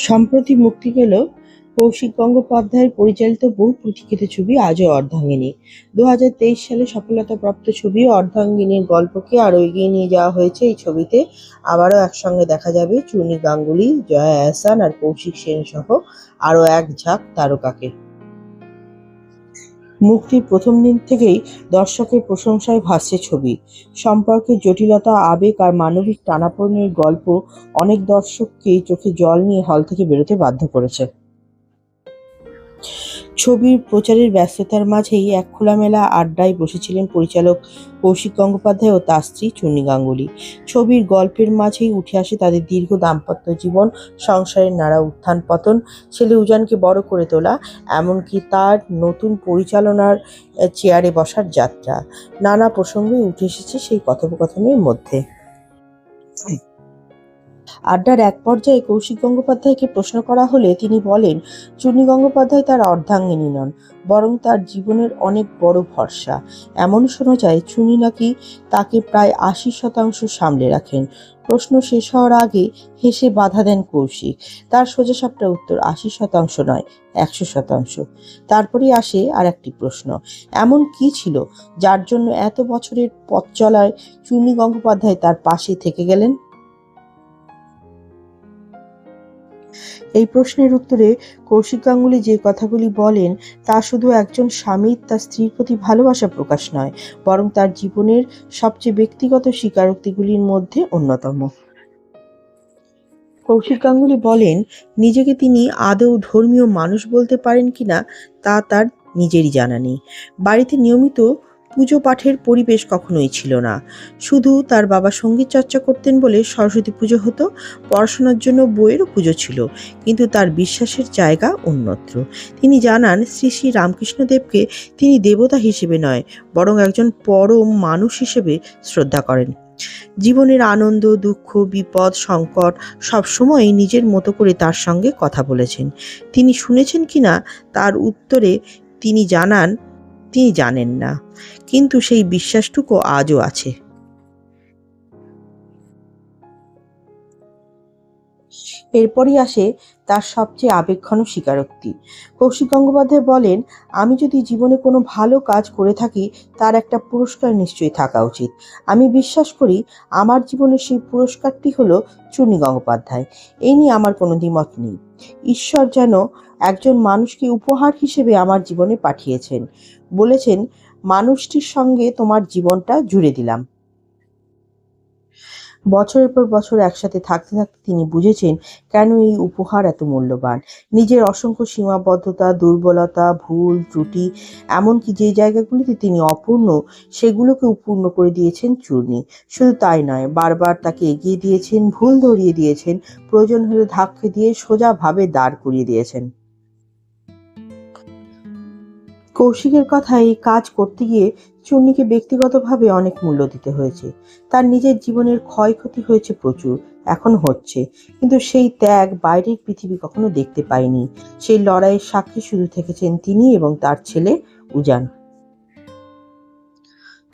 সম্প্রতি মুক্তি পেল কৌশিক গঙ্গোপাধ্যায়ের পরিচালিত বহু প্রতীক্ষিত ছবি আজও অর্ধাঙ্গিনী। 2023 সালে সফলতাপ্রাপ্ত ছবি অর্ধাঙ্গিনীর গল্পকে আরও এগিয়ে নিয়ে যাওয়া হয়েছে এই ছবিতে। আবারও একসঙ্গে দেখা যাবে চূর্ণী গাঙ্গুলি, জয়া আহসান আর কৌশিক সেন সহ আরও এক ঝাঁক তারকাকে। মুক্তির প্রথম দিন থেকেই দর্শকের প্রশংসায় ভাসছে ছবি। সম্পর্কের জটিলতা, আবেগ আর মানবিক টানাপোড়েনের গল্প অনেক দর্শককেই চোখে জল নিয়ে হল থেকে বেরোতে বাধ্য করেছে। ছবির প্রচারের ব্যস্ততার মাঝেই এক খোলামেলা আড্ডায় বসেছিলেন পরিচালক কৌশিক গঙ্গোপাধ্যায় ও তার স্ত্রী চূর্ণী গাঙ্গুলি। ছবির গল্পের মাঝেই উঠে আসে তাদের দীর্ঘ দাম্পত্য জীবন, সংসারের নানা উত্থান পতন, ছেলে উজানকে বড় করে তোলা, এমনকি তার নতুন পরিচালনার চেয়ারে বসার যাত্রা। নানা প্রসঙ্গই উঠে এসেছে সেই কথোপকথনের মধ্যে। আড্ডার এক পর্যায়ে কৌশিক গঙ্গোপাধ্যায়কে প্রশ্ন করা হলে তিনি বলেন, চূর্ণী গঙ্গোপাধ্যায় তার অর্ধাঙ্গিনী নন, বরং তার জীবনের অনেক বড় ভরসা। এমন শোনা যায় চূর্ণী নাকি তাকে প্রায় 80% সামলে রাখেন। প্রশ্ন শেষ হওয়ার আগে হেসে বাধা দেন কৌশিক। তার সোজাসাপটা উত্তর 80% নয়, 100%। তারপরেই আসে আর একটি প্রশ্ন, এমন কি ছিল যার জন্য এত বছরের পথ চলায় চূর্ণী গঙ্গোপাধ্যায় তার পাশে থেকে গেলেন? এই প্রশ্নের উত্তরে কৌশিক গাঙ্গুলি যে কথাগুলি বলেন তা শুধু একজন স্বামীর তার স্ত্রীর প্রতি ভালোবাসা প্রকাশ নয়, বরং তার জীবনের সবচেয়ে ব্যক্তিগত স্বীকারোক্তিগুলির মধ্যে অন্যতম। কৌশিক গাঙ্গুলি বলেন, নিজেকে তিনি আদৌ ধর্মীয় মানুষ বলতে পারেন কিনা তা তার নিজেরই জানা নেই। বাড়িতে নিয়মিত পুজো পাঠের পরিবেশ কখনোই ছিল না। শুধু তার বাবা সঙ্গীত চর্চা করতেন বলে সরস্বতী পুজো হতো, পড়াশোনার জন্য বইয়েরও পুজো ছিল, কিন্তু তার বিশ্বাসের জায়গা অন্যত্র। তিনি জানান, শ্রী শ্রী রামকৃষ্ণদেবকে তিনি দেবতা হিসেবে নয়, বরং একজন পরম মানুষ হিসেবে শ্রদ্ধা করেন। জীবনের আনন্দ, দুঃখ, বিপদ, সংকট সবসময়ই নিজের মতো করে তার সঙ্গে কথা বলেছেন। তিনি শুনেছেন কিনা তার উত্তরে তিনি জানেন না, কিন্তু সেই বিশ্বাসটুকু আজও আছে। এরপরই আসে তার সবচেয়ে আবেগঘন স্বীকারোক্তি। কৌশিক গঙ্গোপাধ্যায় বলেন, আমি যদি জীবনে কোনো ভালো কাজ করে থাকি তার একটা পুরস্কার নিশ্চয়ই থাকা উচিত। আমি বিশ্বাস করি আমার জীবনের সেই পুরস্কারটি হলো চূর্ণী গঙ্গোপাধ্যায়। এই নিয়ে আমার কোনো দ্বিমত নেই। ঈশ্বর যেন একজন মানুষকে উপহার হিসেবে আমার জীবনে পাঠিয়েছেন, বলেছেন, মানুষটির সঙ্গে তোমার জীবনটা জুড়ে দিলাম। বছরের পর বছর একসাথে থাকতে থাকতে তিনি বুঝেছেন কেন এই উপহার এত মূল্যবান। নিজের অসংখ্য সীমাবদ্ধতা, দুর্বলতা, ভুল ত্রুটি, এমনকি যে জায়গাগুলিতে তিনি অপূর্ণ সেগুলোকেও পূর্ণ করে দিয়েছেন চূর্ণী। শুধু তাই নয়, বারবার তাকে এগিয়ে দিয়েছেন, ভুল ধরিয়ে দিয়েছেন, প্রয়োজন হলে ধাক্কা দিয়ে সোজাভাবে দাঁড় করিয়ে দিয়েছেন। কৌশিকের কথায় এই কাজ করতে গিয়ে চূর্ণীকে ব্যক্তিগতভাবে অনেক মূল্য দিতে হয়েছে। তার নিজের জীবনের ক্ষয়ক্ষতি হয়েছে প্রচুর, এখন হচ্ছে, কিন্তু সেই ত্যাগ বাইরের পৃথিবী কখনো দেখতে পায়নি। সেই লড়াইয়ের সাক্ষী শুধু থেকেছেন তিনি এবং তার ছেলে উজান।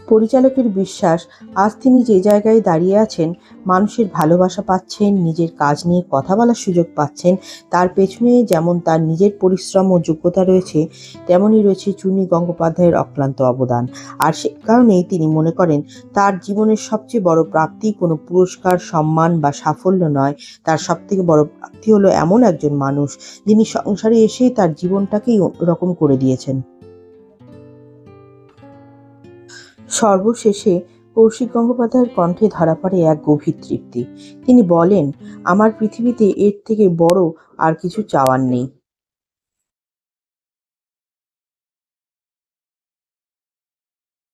পরিচালকের বিশ্বাস, আজ তিনি যে জায়গায় দাঁড়িয়ে আছেন, মানুষের ভালোবাসা পাচ্ছেন, নিজের কাজ নিয়ে কথা বলার সুযোগ পাচ্ছেন, তার পেছনে যেমন তার নিজের পরিশ্রম ও যোগ্যতা রয়েছে, তেমনই রয়েছে চূর্ণী গঙ্গোপাধ্যায়ের অক্লান্ত অবদান। আর সে কারণেই তিনি মনে করেন তার জীবনের সবচেয়ে বড় প্রাপ্তি কোনো পুরস্কার, সম্মান বা সাফল্য নয়, তার সবথেকে বড় প্রাপ্তি হলো এমন একজন মানুষ যিনি সংসারে এসেই তার জীবনটাকেই অন্যরকম করে দিয়েছেন। সর্বশেষে কৌশিক গঙ্গোপাধ্যায়ের কণ্ঠে ধরা পড়ে এক গভীর তৃপ্তি। তিনি বলেন, আমার পৃথিবীতে এর থেকে বড় আর কিছু চাওয়ার নেই।